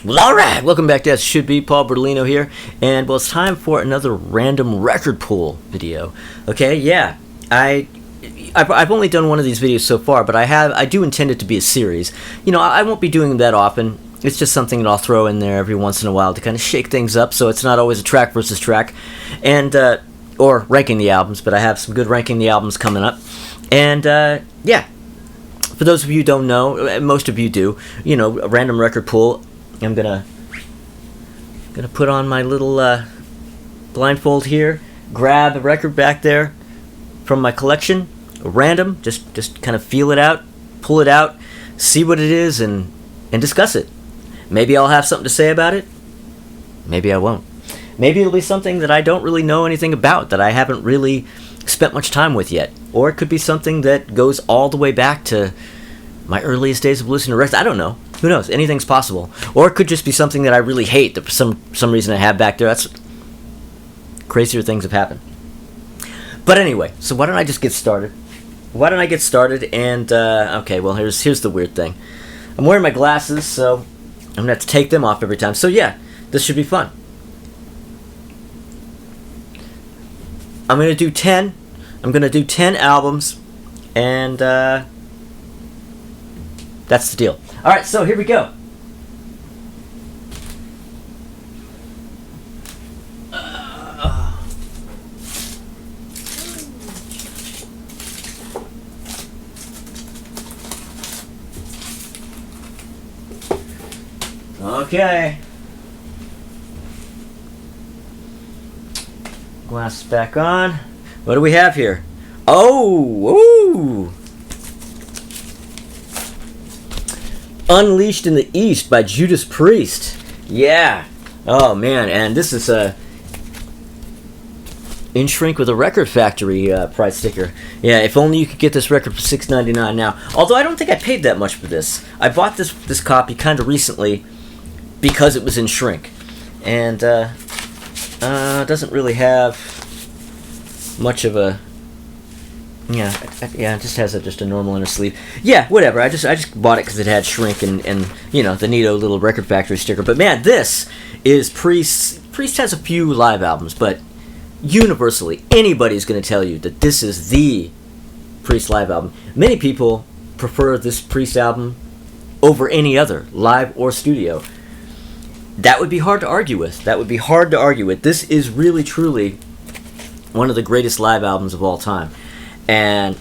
Well, alright, welcome back to As Should Be. Paul Bertolino here, and well, it's time for another random record pool video. Okay, yeah, I've only done one of these videos so far, but I do intend it to be a series. You know, I won't be doing them that often. It's just something that I'll throw in there every once in a while to kind of shake things up, so it's not always a track versus track, and or ranking the albums. But I have some good ranking the albums coming up, and yeah. For those of you who don't know, most of you do. You know, a random record pool. I'm gonna put on my little blindfold here, grab a record back there from my collection, random, just kind of feel it out, pull it out, see what it is, and discuss it. Maybe I'll have something to say about it. Maybe I won't. Maybe it'll be something that I don't really know anything about, that I haven't really spent much time with yet. Or it could be something that goes all the way back to my earliest days of listening to records. I don't know. Who knows? Anything's possible. Or it could just be something that I really hate that for some reason I have back there. That's crazier things have happened. But anyway, so why don't I just get started? Why don't I get started? And okay, well here's the weird thing. I'm wearing my glasses, so I'm gonna have to take them off every time. So yeah, this should be fun. I'm gonna do 10. I'm gonna do 10 albums, and that's the deal. All right, so here we go. Okay. Glasses back on. What do we have here? Oh, ooh. Unleashed in the East by Judas Priest. Yeah. Oh man, and this is In Shrink with a Record Factory price sticker. Yeah, if only you could get this record for $6.99 now. Although I don't think I paid that much for this. I bought this copy kind of recently because it was in Shrink, and doesn't really have much of a. Yeah, it just has just a normal inner sleeve. Yeah, whatever. I just bought it because it had Shrink and you know, the neato little Record Factory sticker. But man, this is Priest. Priest has a few live albums, but universally, anybody's going to tell you that this is the Priest live album. Many people prefer this Priest album over any other, live or studio. That would be hard to argue with. This is really, truly one of the greatest live albums of all time. And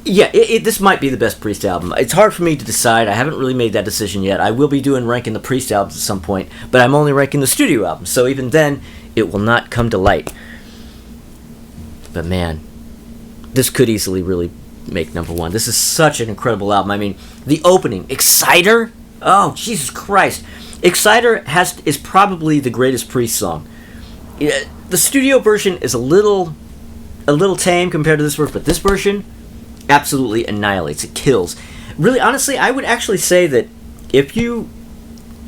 this might be the best Priest album. It's hard for me to decide. I haven't really made that decision yet. I will be doing ranking the Priest albums at some point, but I'm only ranking the studio albums, so even then, it will not come to light. But man, this could easily really make number one. This is such an incredible album. I mean, the opening, Exciter? Oh, Jesus Christ. Exciter is probably the greatest Priest song. The studio version is a little tame compared to this version, but this version absolutely annihilates. It kills. Really, honestly, I would actually say that if you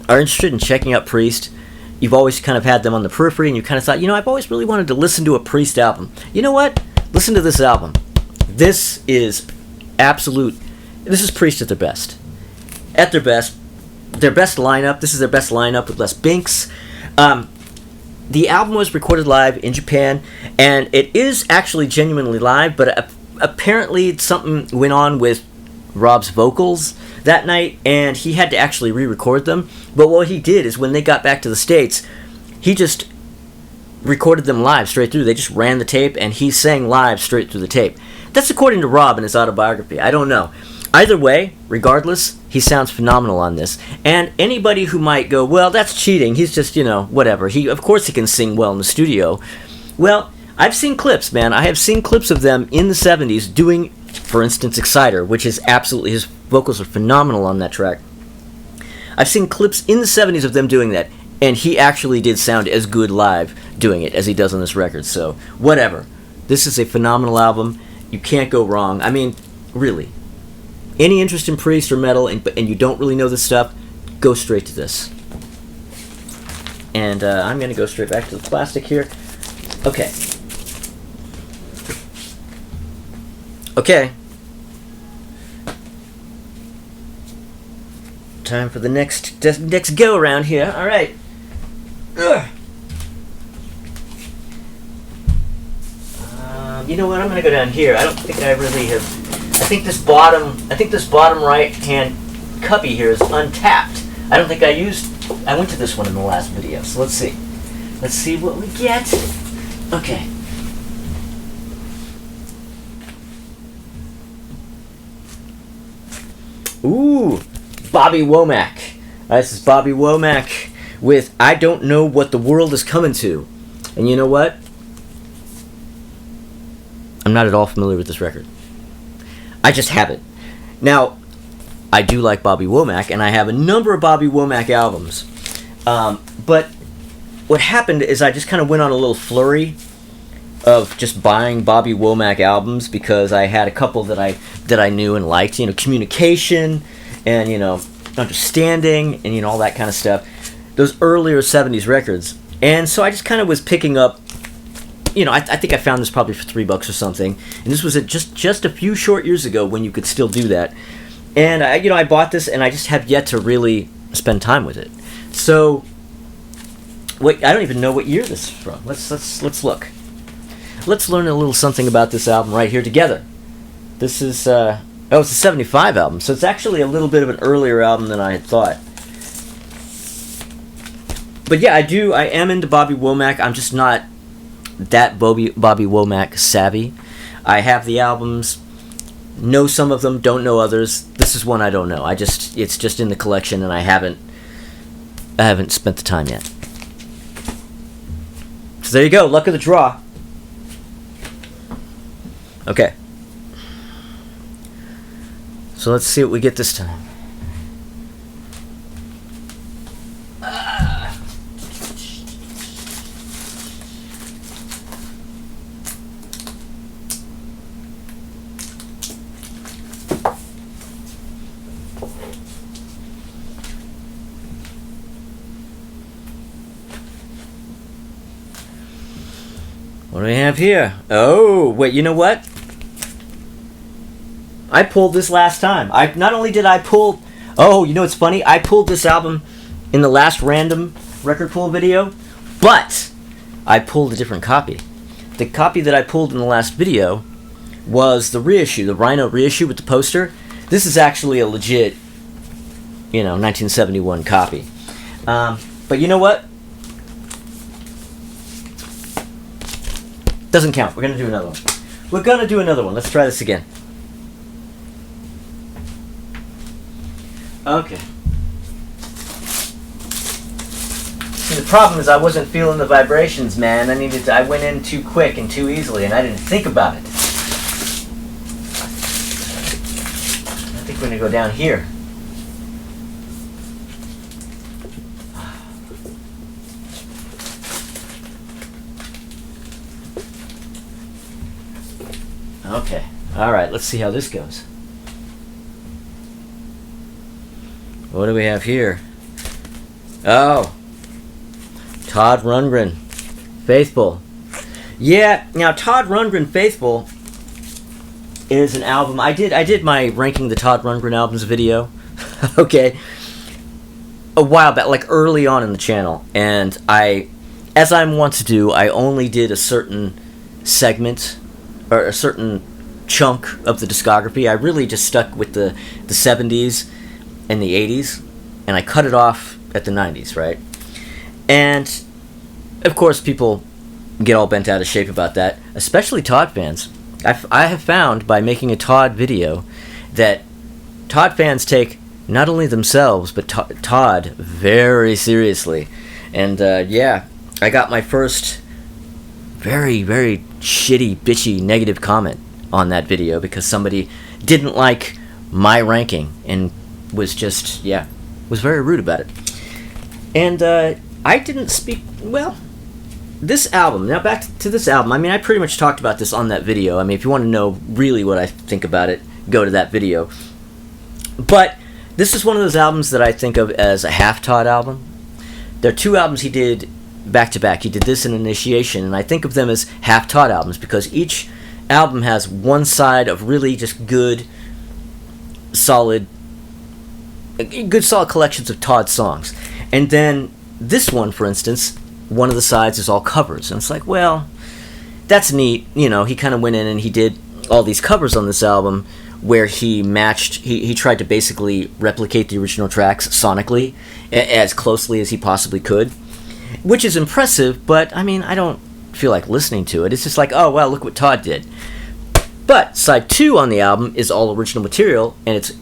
are interested in checking out Priest, you've always kind of had them on the periphery, and you kind of thought, you know, I've always really wanted to listen to a Priest album. You know what? Listen to this album. This is Priest at their best. At their best. Their best lineup. This is their best lineup with Les Binks. The album was recorded live in Japan, and it is actually genuinely live, but apparently something went on with Rob's vocals that night, and he had to actually re-record them. But what he did is when they got back to the States, he just recorded them live straight through. They just ran the tape, and he sang live straight through the tape. That's according to Rob in his autobiography. I don't know. Either way, regardless, he sounds phenomenal on this. And anybody who might go, well, that's cheating. He's just, you know, whatever. Of course he can sing well in the studio. Well, I've seen clips, man. I have seen clips of them in the 70s doing, for instance, Exciter, which is absolutely, his vocals are phenomenal on that track. I've seen clips in the 70s of them doing that, and he actually did sound as good live doing it as he does on this record. So, whatever. This is a phenomenal album. You can't go wrong. I mean, really. Any interest in Priest or metal, and you don't really know this stuff, go straight to this. And I'm going to go straight back to the plastic here. Okay. time for the next go around here. All right. Ugh. You know what? I'm gonna go down here. I don't think I really have. I think this bottom right hand cubby here is untapped. I don't think I used. I went to this one in the last video. So let's see. Let's see what we get. Okay. Ooh, Bobby Womack. This is Bobby Womack with I Don't Know What the World Is Coming To. And you know what? I'm not at all familiar with this record. I just have it. Now, I do like Bobby Womack, and I have a number of Bobby Womack albums. But what happened is I just kind of went on a little flurry of just buying Bobby Womack albums because I had a couple that I knew and liked. You know, Communication and, you know, Understanding and, you know, all that kind of stuff. Those earlier 70s records. And so I just kind of was picking up, you know, I think I found this probably for $3 or something. And this was just a few short years ago when you could still do that. And I bought this and I just have yet to really spend time with it. So, wait, I don't even know what year this is from. Let's look. Let's learn a little something about this album right here together. This is it's a 75 album, so it's actually a little bit of an earlier album than I had thought. But yeah, I am into Bobby Womack. I'm just not that Bobby Womack savvy. I have the albums, know some of them, don't know others. This is one I don't know. It's just in the collection, and I haven't spent the time yet. So there you go, luck of the draw. Okay. So let's see what we get this time. What do we have here? Oh, wait, you know what? I pulled this last time. Not only did I pull... Oh, you know what's funny? I pulled this album in the last random record pull video, but I pulled a different copy. The copy that I pulled in the last video was the reissue, the Rhino reissue with the poster. This is actually a legit, 1971 copy. But you know what? Doesn't count. We're going to do another one. Let's try this again. Okay. See, the problem is I wasn't feeling the vibrations, man. I went in too quick and too easily, and I didn't think about it. I think we're going to go down here. Okay. All right, let's see how this goes. What do we have here? Oh. Todd Rundgren. Faithful. Yeah, now Todd Rundgren Faithful is an album. I did my ranking the Todd Rundgren albums video. Okay. A while back, like early on in the channel. And as I'm wont to do, I only did a certain segment or a certain chunk of the discography. I really just stuck with the 70s and the 80s, and I cut it off at the 90s, right? And of course people get all bent out of shape about that, especially Todd fans. I have found by making a Todd video that Todd fans take not only themselves but Todd very seriously. And yeah, I got my first very, very shitty, bitchy, negative comment on that video because somebody didn't like my ranking and was just, was very rude about it. And I didn't speak, well, this album, now back to this album, I pretty much talked about this on that video. If you want to know really what I think about it, go to that video. But this is one of those albums that I think of as a half Todd album. There are two albums he did back to back. He did this and Initiation, and I think of them as half Todd albums because each album has one side of really just good, solid good solid collections of Todd songs. And then this one, for instance, one of the sides is all covers. And it's like, well, that's neat. You know, he kind of went in and he did all these covers on this album where he matched, he tried to basically replicate the original tracks sonically as closely as he possibly could, which is impressive, but I mean, I don't feel like listening to it. It's just like, oh, well, look what Todd did. But side 2 on the album is all original material, and it's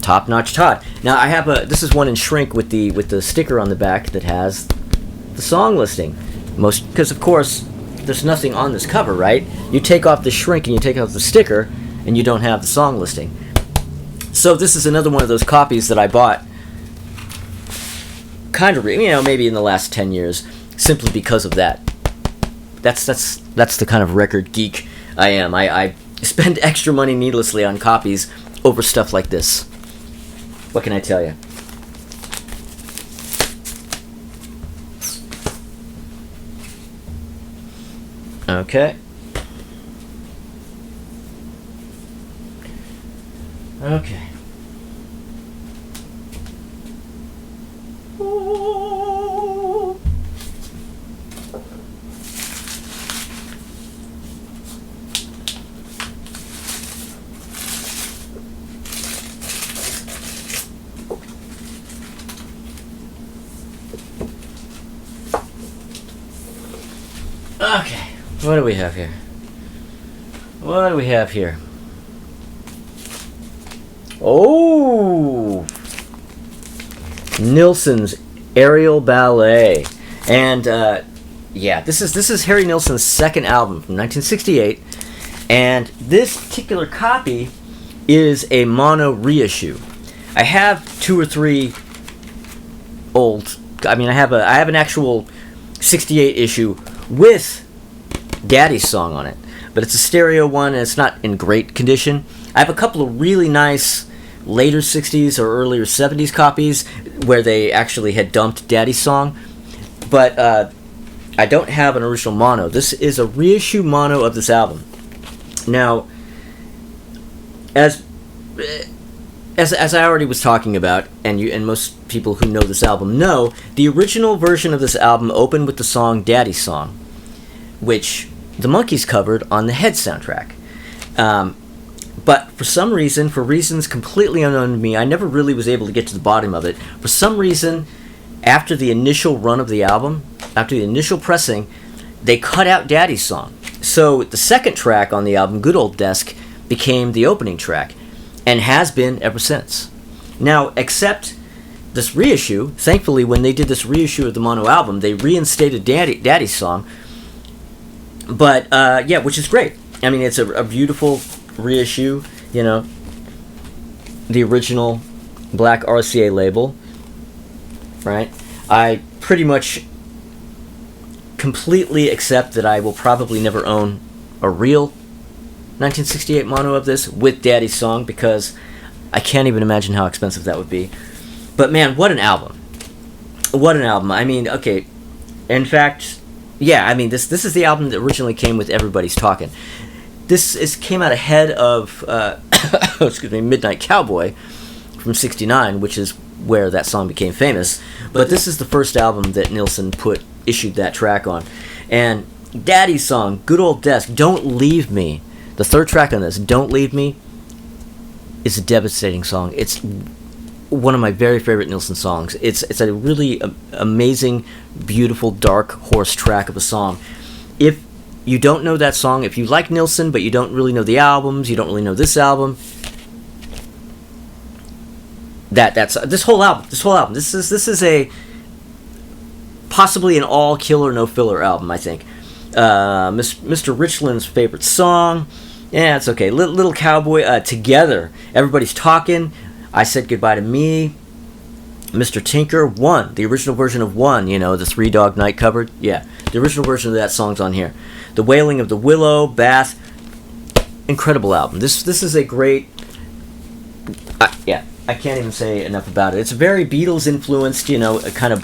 top-notch Todd. Now, I have this is one in shrink with the sticker on the back that has the song listing. Because, of course, there's nothing on this cover, right? You take off the shrink and you take off the sticker, and you don't have the song listing. So this is another one of those copies that I bought kind of, maybe in the last 10 years, simply because of that. That's the kind of record geek I am. I spend extra money needlessly on copies over stuff like this. What can I tell you? Okay. Okay. Okay, what do we have here? What do we have here? Oh! Nilsson's Aerial Ballet. And, yeah, this is Harry Nilsson's second album from 1968. And this particular copy is a mono reissue. I have 2 or 3 old... I mean, I have an actual 68 issue with Daddy's song on it, but it's a stereo one and it's not in great condition. I have a couple of really nice later 60s or earlier 70s copies where they actually had dumped Daddy's song, but I don't have an original mono. This is a reissue mono of this album. Now, as I already was talking about, and most people who know this album know, the original version of this album opened with the song Daddy's Song, which the Monkees covered on the Head soundtrack. But for some reason, for reasons completely unknown to me, I never really was able to get to the bottom of it. For some reason, after the initial run of the album, after the initial pressing, they cut out Daddy's Song. So the second track on the album, Good Old Desk, became the opening track, and has been ever since. Now, except this reissue, thankfully when they did this reissue of the mono album, they reinstated Daddy's Song, but yeah, which is great. I mean, it's a beautiful reissue, you know, the original black RCA label, right? I pretty much completely accept that I will probably never own a real 1968 mono of this with Daddy's Song, because I can't even imagine how expensive that would be. But man, what an album. What an album. I mean, okay, in fact, yeah, I mean, this is the album that originally came with Everybody's Talking. This came out ahead of excuse me, Midnight Cowboy from '69, which is where that song became famous. But this is the first album that Nilsson issued that track on. And Daddy's Song, Good Old Desk, Don't Leave Me, the third track on this, Don't Leave Me, is a devastating song. It's one of my very favorite Nilsson songs. It's a really amazing, beautiful, dark horse track of a song. If you don't know that song, if you like Nilsson but you don't really know the albums, you don't really know this album, that's this whole album. This is a possibly an all killer no filler album, I think. Mr. Richland's favorite song, yeah, it's okay. Little Cowboy, Together, Everybody's Talking, I Said Goodbye to Me, Mr. Tinker, One, the original version of One, you know, the Three Dog Night covered, yeah, the original version of that song's on here. The Wailing of the Willow, Bath, incredible album. This is a great, yeah, I can't even say enough about it. It's a very Beatles influenced, you know, a kind of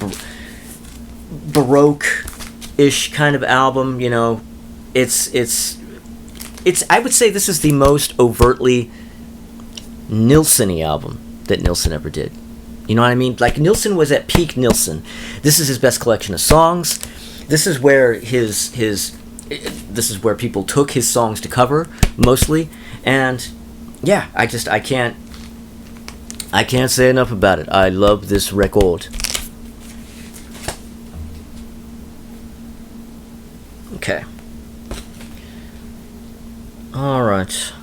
Baroque-ish kind of album, you know. It's I would say this is the most overtly Nilsson-y album that Nilsson ever did. You know what I mean? Like, Nilsson was at peak Nilsson. This is his best collection of songs. This is where this is where people took his songs to cover, mostly. And yeah, I can't say enough about it. I love this record. Okay. All right.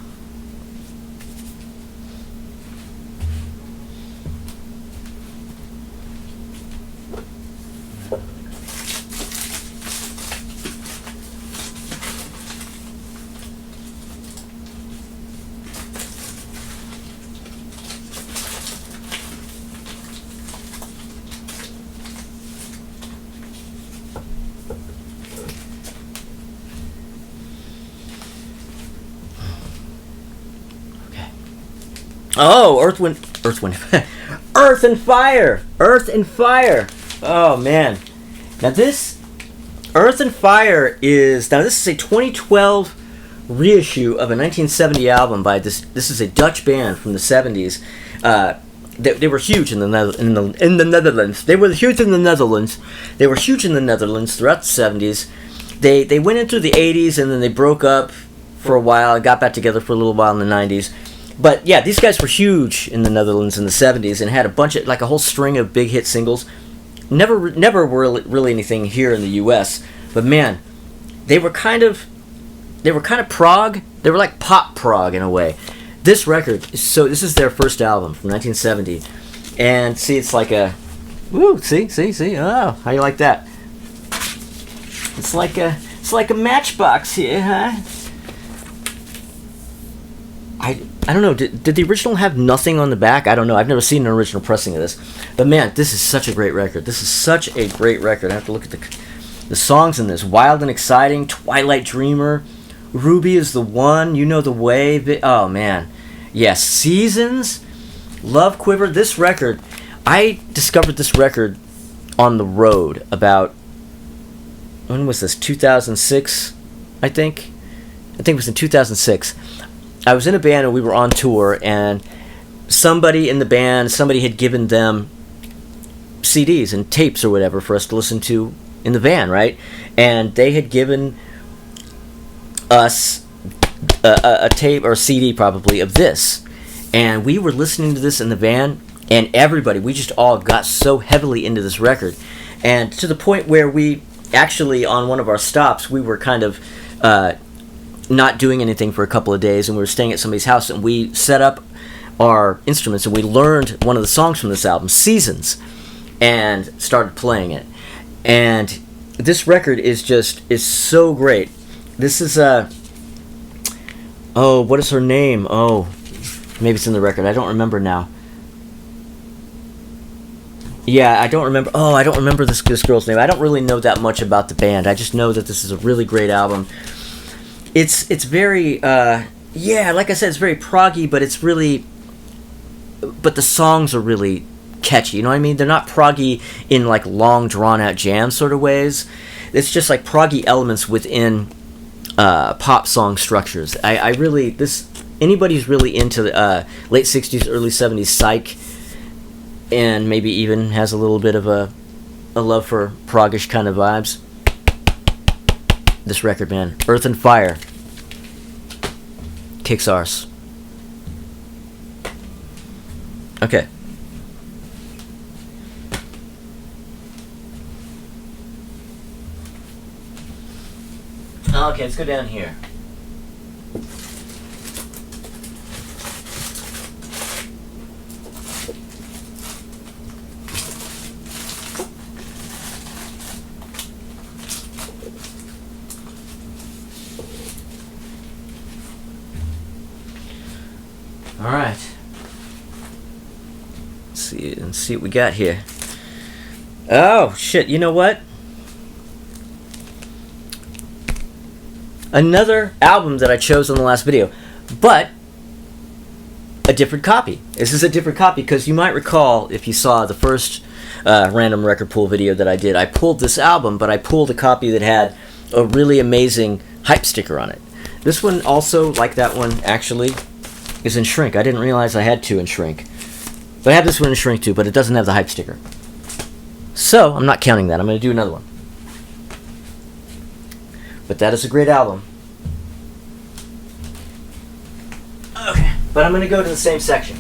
Oh, Earth, Wind, Earth and Fire, Earth and Fire. Oh man, now this Earth and Fire is a 2012 reissue of a 1970 album by this. This is a Dutch band from the 70s. They were huge in the Netherlands. They were huge in the Netherlands. They were huge in the Netherlands throughout the 70s. They went into the 80s and then they broke up for a while and got back together for a little while in the 90s. But yeah, these guys were huge in the Netherlands in the 70s and had a whole string of big hit singles. Never were really anything here in the U.S. But man, they were kind of prog. They were like pop prog in a way. This record this is their first album from 1970, and see, it's like a, woo, see, oh, how you like that? It's like a matchbox here, huh? I don't know, did the original have nothing on the back? I don't know, I've never seen an original pressing of this. But man, this is such a great record. This is such a great record. I have to look at the songs in this. Wild and Exciting, Twilight Dreamer, Ruby is the One, You Know the Way. Oh man. Yes, Seasons, Love Quiver. This record, I discovered this record on the road about, when was this, 2006, I think it was in 2006. I was in a band and we were on tour, and somebody in the band, somebody had given them CDs and tapes or whatever for us to listen to in the van, right? And they had given us a tape or a CD probably of this, and we were listening to this in the van, and we just all got so heavily into this record, and to the point where we actually, on one of our stops, we were kind of not doing anything for a couple of days, and we were staying at somebody's house, and we set up our instruments and we learned one of the songs from this album, Seasons, and started playing it. And this record is so great. This is what is her name? Oh, maybe it's in the record. I don't remember now. Yeah, I don't remember. Oh, I don't remember this girl's name. I don't really know that much about the band. I just know that this is a really great album. It's very, like I said, it's very proggy, but the songs are really catchy, you know what I mean? They're not proggy in like long drawn out jam sort of ways. It's just like proggy elements within pop song structures. Anybody who's really into late 60s, early 70s psych, and maybe even has a little bit of a love for proggish kind of vibes, this record, man. Earth and Fire kicks arse. Okay. Okay, let's go down here. All right. Let's see what we got here. Oh shit! You know what? Another album that I chose on the last video, but a different copy. This is a different copy because you might recall, if you saw the first random record pool video that I did, I pulled this album, but I pulled a copy that had a really amazing hype sticker on it. This one also, like that one, actually is in shrink. I didn't realize I had two in shrink. But I have this one in shrink too, but it doesn't have the hype sticker. So, I'm not counting that. I'm going to do another one. But that is a great album. Okay, but I'm going to go to the same section.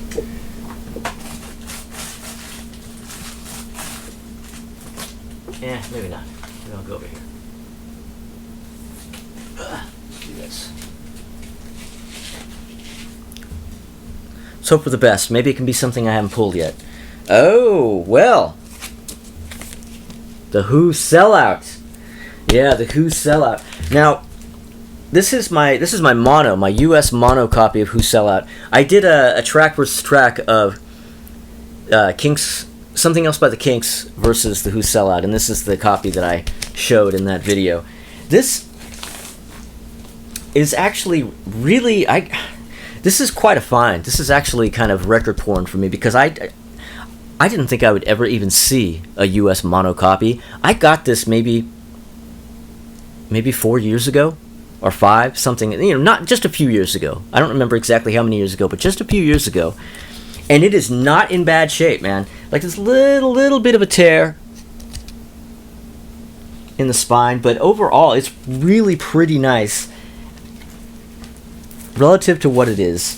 Yeah, maybe not. Maybe I'll go over here. Let's do this. Let's hope for the best. Maybe it can be something I haven't pulled yet. Oh, well. The Who Sellout. Yeah, the Who Sellout. Now, this is my mono, my US mono copy of Who Sellout. I did a track versus track of Kinks, Something Else by the Kinks versus the Who Sellout, and this is the copy that I showed in that video. This is actually really, this is quite a find. This is actually kind of record porn for me, because I didn't think I would ever even see a US mono copy. I got this maybe 4 years ago, or 5, something, not just a few years ago. I don't remember exactly how many years ago, but just a few years ago. And it is not in bad shape, man. Like this little bit of a tear in the spine, but overall it's really pretty nice relative to what it is.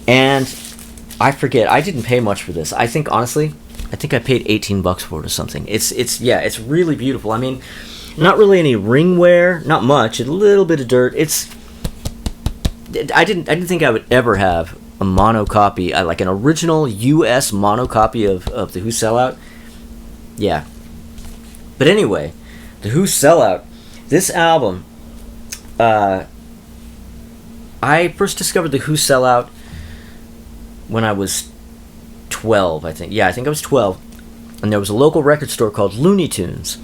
And I forget, I didn't pay much for this. I think honestly, I paid $18 for it or something. It's really beautiful. I mean, not really any ring wear, not much, a little bit of dirt. I didn't think I would ever have a mono copy, like an original US mono copy of the Who Sellout. Yeah. But anyway, the Who Sellout, this album, I first discovered the Who Sellout when I was 12, I think. Yeah, I think I was 12. And there was a local record store called Looney Tunes.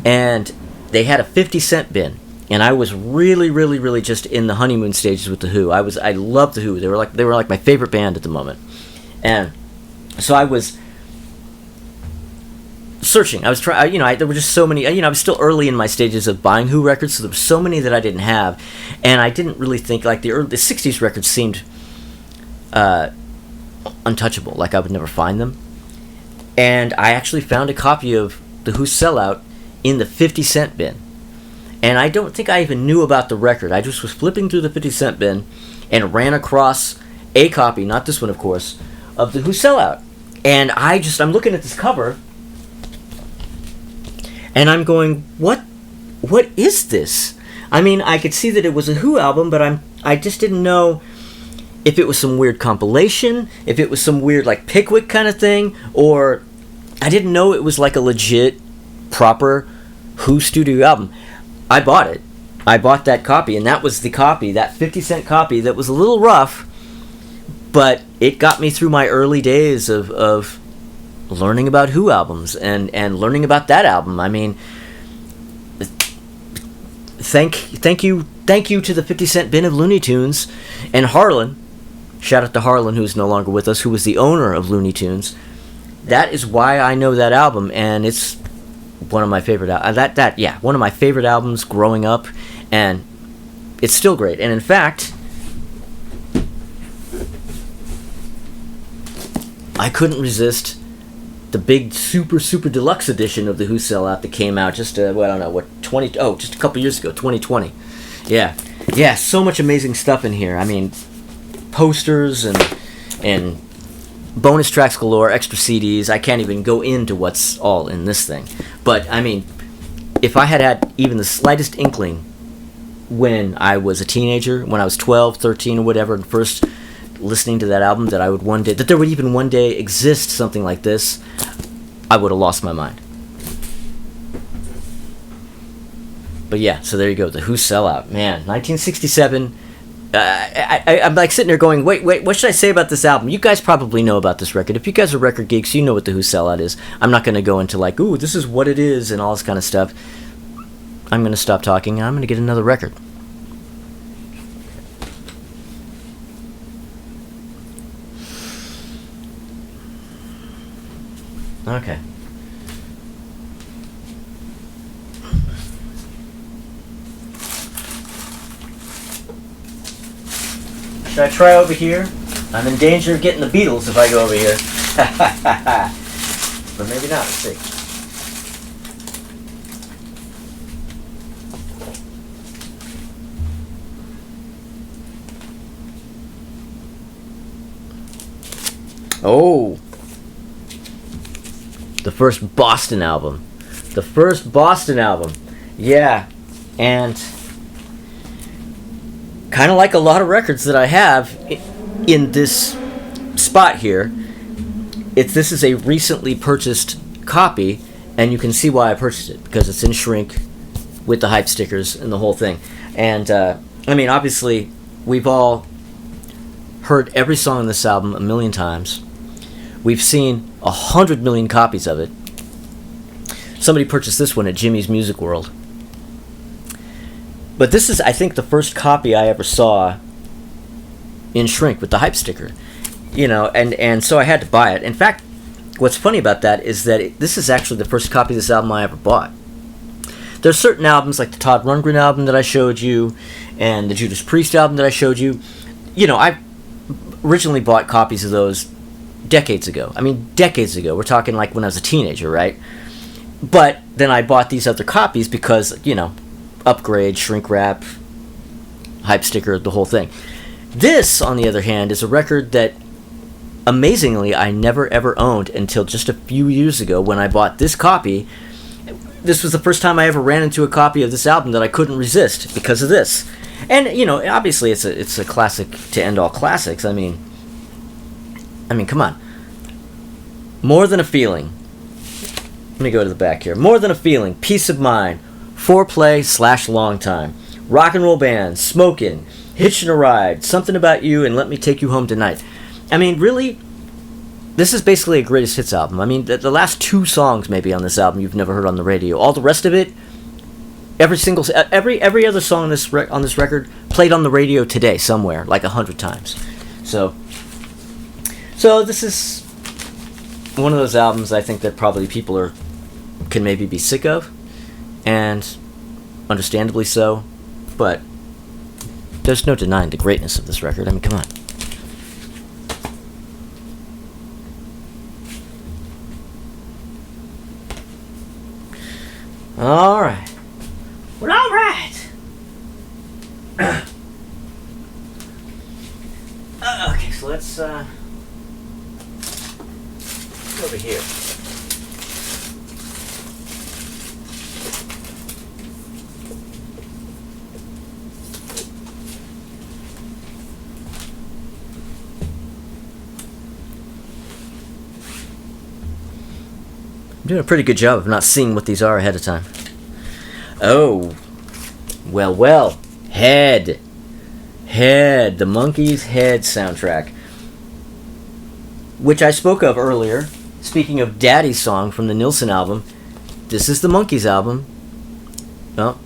And they had a 50-cent bin. And I was really just in the honeymoon stages with the Who. I loved the Who. They were like my favorite band at the moment. And so I was searching. I was trying, there were just so many, I was still early in my stages of buying Who records, so there were so many that I didn't have. And I didn't really think, like, the 60s records seemed untouchable, like I would never find them. And I actually found a copy of the Who Sellout in the 50-cent bin. And I don't think I even knew about the record. I just was flipping through the 50-cent bin and ran across a copy, not this one of course, of the Who Sellout. And I'm looking at this cover, and I'm going, what is this? I mean, I could see that it was a Who album, but I just didn't know if it was some weird compilation, if it was some weird like Pickwick kind of thing, or I didn't know it was like a legit, proper Who studio album. I bought it. I bought that copy, and that was the copy, that 50-cent copy that was a little rough, but it got me through my early days of learning about Who albums and learning about that album. I mean, thank you to the 50-cent bin of Looney Tunes and Harlan. Shout out to Harlan, who's no longer with us, who was the owner of Looney Tunes. That is why I know that album, and it's one of my favorite one of my favorite albums growing up, and it's still great. And in fact, I couldn't resist the big super deluxe edition of the Who Sellout that came out just just a couple years ago, 2020. Yeah, so much amazing stuff in here. I mean, posters and bonus tracks galore, extra CDs. I can't even go into what's all in this thing. But, I mean, if I had even the slightest inkling when I was a teenager, when I was 12, 13, or whatever, and first listening to that album, that there would even one day exist something like this, I would have lost my mind. But yeah, so there you go, the Who Sellout. Man, 1967... I'm like sitting there going, wait, what should I say about this album? You guys probably know about this record. If you guys are record geeks, you know what the Who Sellout is. I'm not going to go into like, ooh, this is what it is and all this kind of stuff. I'm going to stop talking and I'm going to get another record. Okay. Should I try over here? I'm in danger of getting the Beatles if I go over here. But maybe not. Let's see. Oh, the first Boston album. The first Boston album. Yeah, and kind of like a lot of records that I have in this spot here, this is a recently purchased copy, and you can see why I purchased it, because it's in shrink with the hype stickers and the whole thing. And I mean, obviously, we've all heard every song on this album a million times. We've seen 100 million copies of it. Somebody purchased this one at Jimmy's Music World. But this is, I think, the first copy I ever saw in shrink with the hype sticker. You know, and so I had to buy it. In fact, what's funny about that is that this is actually the first copy of this album I ever bought. There's certain albums, like the Todd Rundgren album that I showed you, and the Judas Priest album that I showed you. You know, I originally bought copies of those decades ago. I mean, decades ago. We're talking like when I was a teenager, right? But then I bought these other copies because, you know, upgrade, shrink wrap, hype sticker, the whole thing. This, on the other hand, is a record that, amazingly, I never ever owned until just a few years ago when I bought this copy. This was the first time I ever ran into a copy of this album that I couldn't resist because of this. And, you know, obviously it's a classic to end all classics. I mean, come on. More Than a Feeling. Let me go to the back here. More Than a Feeling, Peace of Mind, Foreplay / Long Time, Rock and Roll Band, Smokin', Hitchin' a Ride, Something About You, and Let Me Take You Home Tonight. I mean, really, this is basically a greatest hits album. I mean, the last 2 songs maybe on this album you've never heard on the radio. All the rest of it, every other song on this record played on the radio today somewhere, like 100 times. So this is one of those albums I think that probably people can maybe be sick of, and understandably so, but there's no denying the greatness of this record. I mean, come on. All right. Well, all right. Okay, so let's go over here. I'm doing a pretty good job of not seeing what these are ahead of time. Oh, well, Head, the Monkees' Head soundtrack, which I spoke of earlier. Speaking of Daddy's Song from the Nilsson album, this is the Monkees album. Well,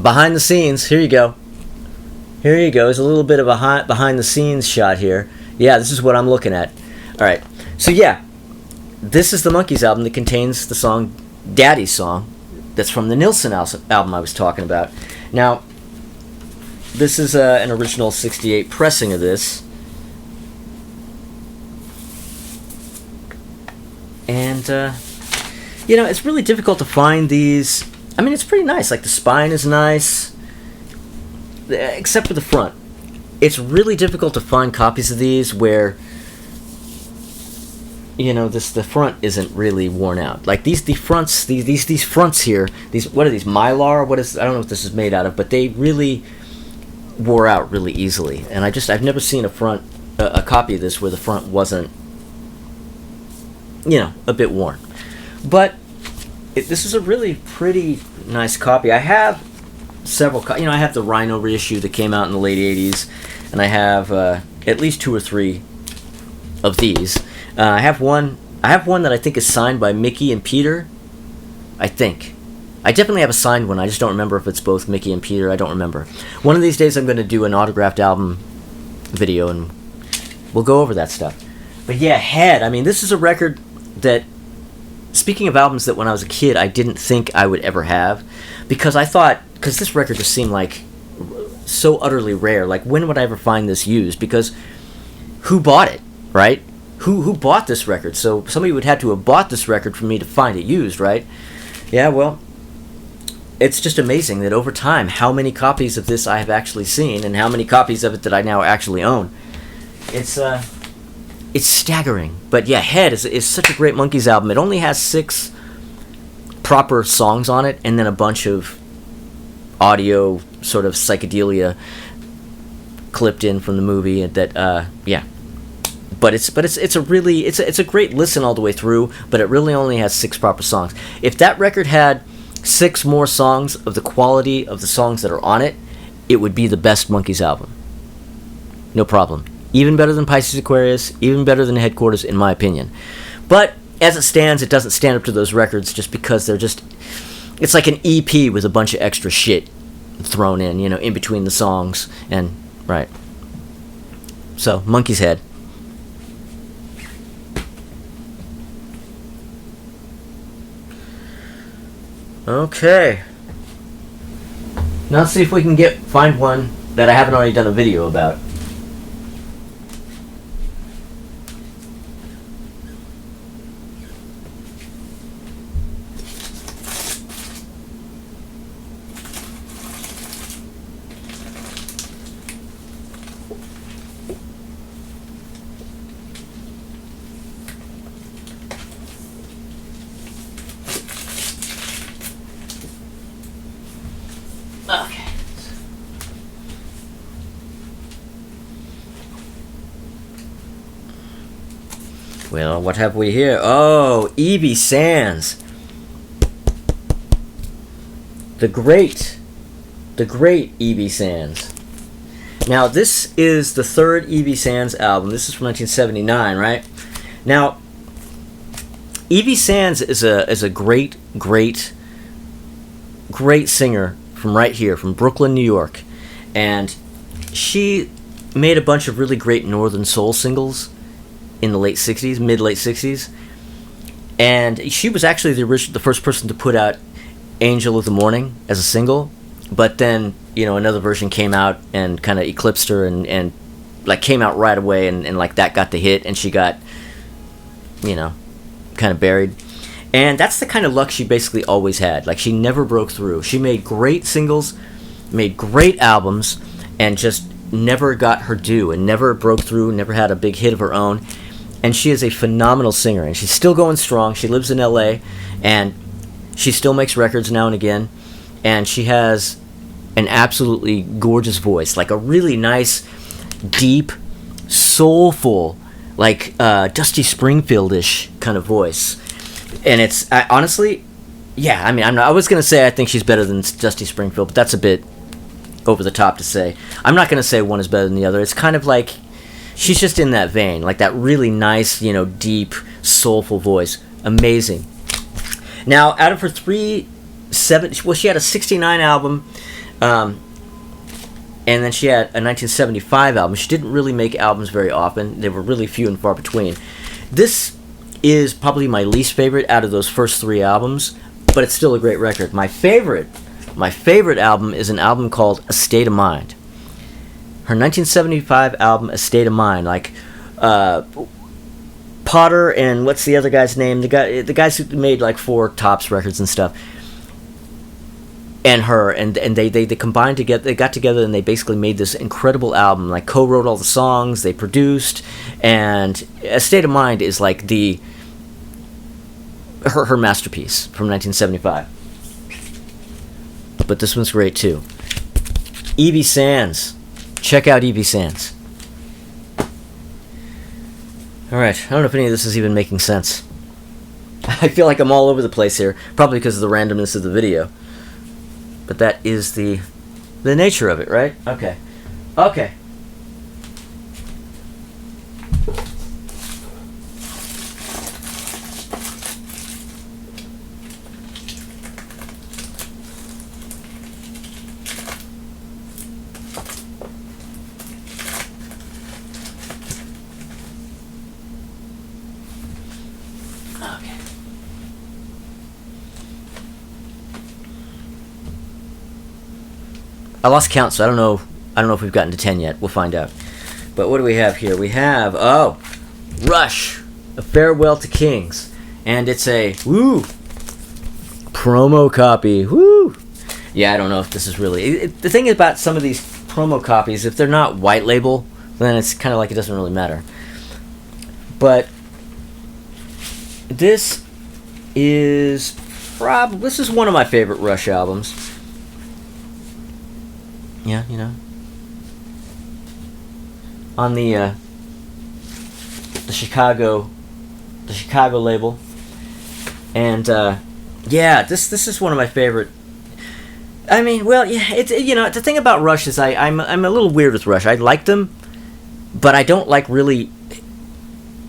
behind the scenes, here you go. Here you go. There's a little bit of a behind the scenes shot here. Yeah, this is what I'm looking at. All right, so yeah. This is the Monkees album that contains the song Daddy's Song that's from the Nilsson album I was talking about. Now, this is an original 68 pressing of this. And, you know, it's really difficult to find these. I mean, it's pretty nice. Like, the spine is nice, except for the front. It's really difficult to find copies of these where, you know, the front isn't really worn out. Like these fronts here, what are these, Mylar? I don't know what this is made out of, but they really wore out really easily. And I've never seen a copy of this where the front wasn't, you know, a bit worn. But this is a really pretty nice copy. I have several, I have the Rhino reissue that came out in the late 80s, and I have at least 2 or 3 of these. I have one that I think is signed by Mickey and Peter. I think. I definitely have a signed one. I just don't remember if it's both Mickey and Peter. I don't remember. One of these days I'm going to do an autographed album video, and we'll go over that stuff. But yeah, Head. I mean, this is a record that, speaking of albums that when I was a kid I didn't think I would ever have, because this record just seemed like so utterly rare. Like, when would I ever find this used? Because who bought it, right? who bought this record? So somebody would have to have bought this record for me to find it used, right? Yeah, well, it's just amazing that over time, how many copies of this I have actually seen, and how many copies of it that I now actually own. It's staggering. But yeah, Head is such a great Monkees album. It only has 6 proper songs on it, and then a bunch of audio sort of psychedelia clipped in from the movie. That yeah. But it's a great listen all the way through. But it really only has 6 proper songs. If that record had 6 more songs of the quality of the songs that are on it, it would be the best Monkees album. No problem. Even better than Pisces Aquarius, even better than Headquarters, in my opinion. But as it stands, it doesn't stand up to those records just because they're just... It's like an EP with a bunch of extra shit thrown in, you know, in between the songs. And, right. So, Monkees Head. Okay. Now let's see if we can find one that I haven't already done a video about. Okay. Well, what have we here? Oh, Evie Sands. The great Evie Sands. Now, this is the 3rd Evie Sands album. This is from 1979, right? Now, Evie Sands is a great singer from right here, from Brooklyn, New York. And she made a bunch of really great Northern Soul singles in the late 60s, mid-late 60s. And she was actually the first person to put out Angel of the Morning as a single. But then, you know, another version came out and kind of eclipsed her and like came out right away and like that got the hit and she got, you know, kind of buried. And that's the kind of luck she basically always had. Like, she never broke through. She made great singles, made great albums, and just never got her due and never broke through, never had a big hit of her own. And she is a phenomenal singer, and she's still going strong. She lives in LA, and she still makes records now and again. And she has an absolutely gorgeous voice, like a really nice, deep, soulful, like Dusty Springfield-ish kind of voice. And it's honestly, yeah. I mean, I was gonna say I think she's better than Dusty Springfield, but that's a bit over the top to say. I'm not gonna say one is better than the other. It's kind of like she's just in that vein, like that really nice, you know, deep, soulful voice. Amazing. Now, out of her she had a '69 album, and then she had a 1975 album. She didn't really make albums very often. They were really few and far between. This is probably my least favorite out of those first 3 albums, but it's still a great record. My favorite album is an album called A State of Mind. Her 1975 album, A State of Mind, like Potter and what's the other guy's name? The guys who made like 4 Tops records and stuff. And her and they combined together. They got together and they basically made this incredible album. Like co-wrote all the songs, they produced, and A State of Mind is like her masterpiece from 1975. But this one's great too. Evie Sands, check out Evie Sands. All right, I don't know if any of this is even making sense. I feel like I'm all over the place here, probably because of the randomness of the video. But that is the nature of it, right? Okay. I lost count, so I don't know if we've gotten to 10 yet. We'll find out. But what do we have here? We have Rush, A Farewell to Kings. And it's a, promo copy. Woo! Yeah, I don't know if this is really... the thing about some of these promo copies, if they're not white label, then it's kind of like it doesn't really matter. But this is this is one of my favorite Rush albums. Yeah, you know. On the Chicago label. And yeah, this is one of my favorite. I mean, well, yeah, it's, you know, the thing about Rush is I'm a little weird with Rush. I like them, but I don't like really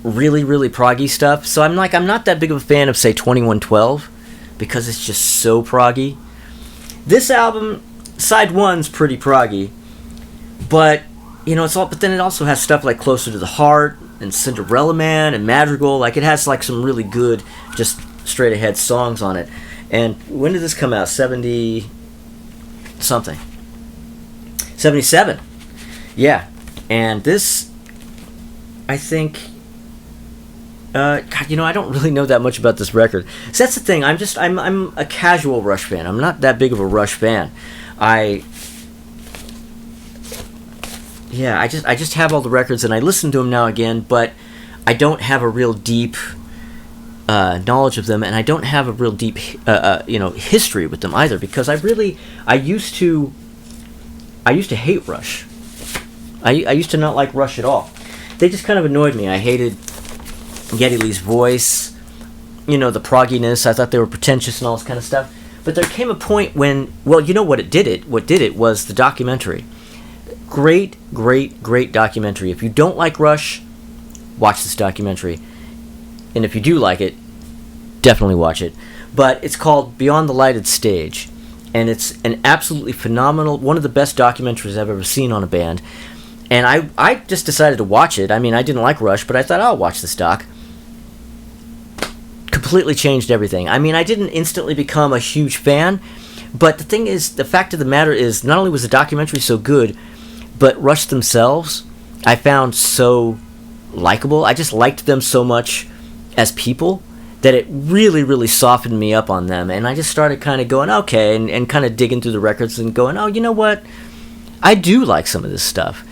proggy stuff. So I'm not that big of a fan of, say, 2112, because it's just so proggy. This album, side one's pretty proggy, but you know, but then it also has stuff like Closer to the Heart and Cinderella Man and Madrigal. Like, it has like some really good, just straight ahead songs on it. And when did this come out? 70 something. 77. Yeah. And this, I think, God, you know, I don't really know that much about this record. So that's the thing. I'm a casual Rush fan. I'm not that big of a Rush fan. I just have all the records and I listen to them now again, but I don't have a real deep knowledge of them, and I don't have a real deep history with them either, because I used to hate Rush. I used to not like Rush at all. They just kind of annoyed me. I hated Geddy Lee's voice, you know, the progginess. I thought they were pretentious and all this kind of stuff. But there came a point when, well, you know what did it was the documentary. Great documentary. If you don't like Rush, watch this documentary. And if you do like it, definitely watch it. But it's called Beyond the Lighted Stage. And it's an absolutely phenomenal, one of the best documentaries I've ever seen on a band. And I just decided to watch it. I mean, I didn't like Rush, but I thought, I'll watch this doc. Completely changed everything. I mean, I didn't instantly become a huge fan, but the thing is, the fact of the matter is, not only was the documentary so good, but Rush themselves, I found so likable. I just liked them so much as people that it really softened me up on them. And I just started kind of going, okay, and kind of digging through the records and going, oh, you know what? I do like some of this stuff.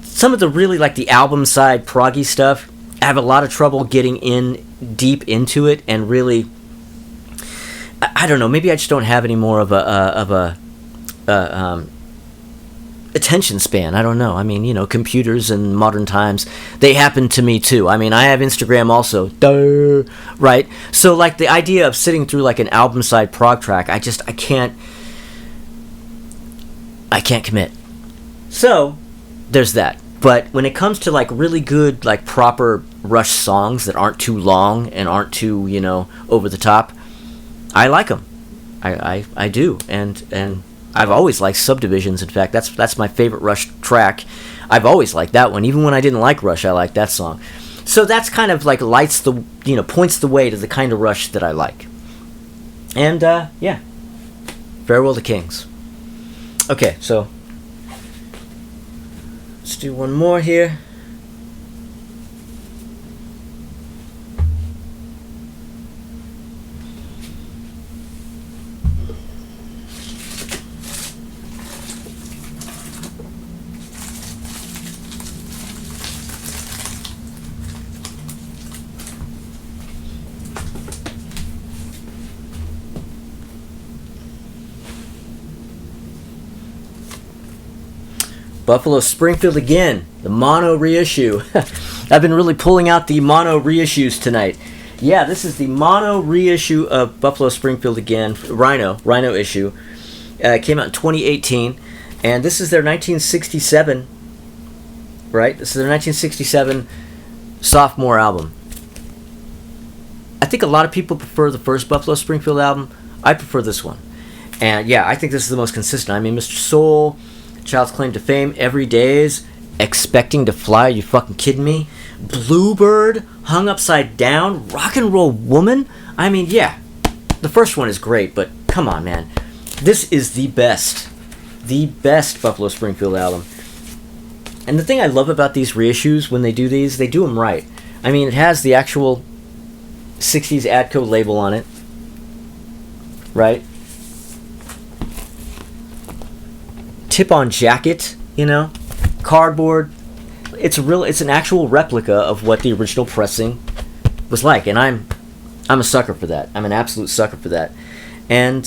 Some of the really, like, the album side proggy stuff, I have a lot of trouble getting in deep into it and really, I don't know, maybe I just don't have any more of a attention span. I don't know. I mean, you know, computers and modern times, they happen to me too. I mean, I have Instagram also. Duh, right? So, like, the idea of sitting through, like, an album side prog track, I can't commit. So, there's that. But when it comes to, like, really good, like, proper Rush songs that aren't too long and aren't too, you know, over the top, I like them. I do. And I've always liked Subdivisions. In fact, that's my favorite Rush track. I've always liked that one. Even when I didn't like Rush, I liked that song. So that's kind of like points the way to the kind of Rush that I like. And, yeah. Farewell to Kings. Okay, so let's do one more here. Buffalo Springfield again, the mono reissue. I've been really pulling out the mono reissues tonight. Yeah, this is the mono reissue of Buffalo Springfield again, Rhino issue. It came out in 2018, and this is their 1967, right? This is their 1967 sophomore album. I think a lot of people prefer the first Buffalo Springfield album. I prefer this one. And yeah, I think this is the most consistent. I mean, Mr. Soul, Child's Claim to Fame, Every Days, Expecting to Fly, are you fucking kidding me? Bluebird, Hung Upside Down, Rock and Roll Woman. I mean, yeah, the first one is great, but come on, man. This is the best Buffalo Springfield album. And the thing I love about these reissues, when they do these, they do them right. I mean, it has the actual 60s ADCO label on it, right? Tip-on jacket, you know, cardboard. It's an actual replica of what the original pressing was like, and I'm a sucker for that. I'm an absolute sucker for that. And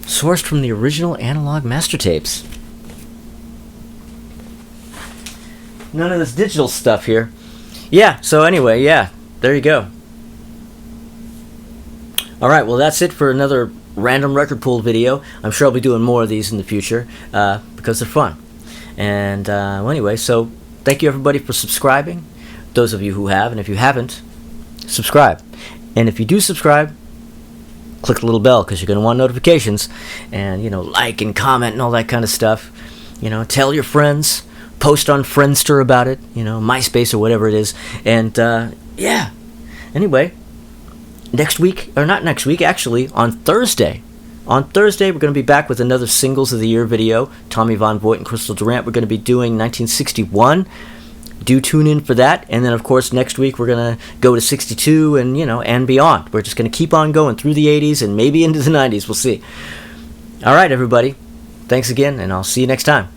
sourced from the original analog master tapes. None of this digital stuff here. Yeah, so anyway, yeah, there you go. Alright, well that's it for another random record pool video. I'm sure I'll be doing more of these in the future because they're fun. And well, anyway, so thank you everybody for subscribing. Those of you who have, and if you haven't, subscribe. And if you do subscribe, click the little bell because you're going to want notifications. And, you know, like and comment and all that kind of stuff. You know, tell your friends. Post on Friendster about it. You know, MySpace or whatever it is. And, yeah. Anyway, next week, or not next week, actually, on Thursday. On Thursday, we're going to be back with another Singles of the Year video. Tommy Von Voigt and Crystal Durant. We're going to be doing 1961. Do tune in for that. And then, of course, next week we're going to go to 62 and, you know, and beyond. We're just going to keep on going through the 80s and maybe into the 90s. We'll see. All right, everybody. Thanks again, and I'll see you next time.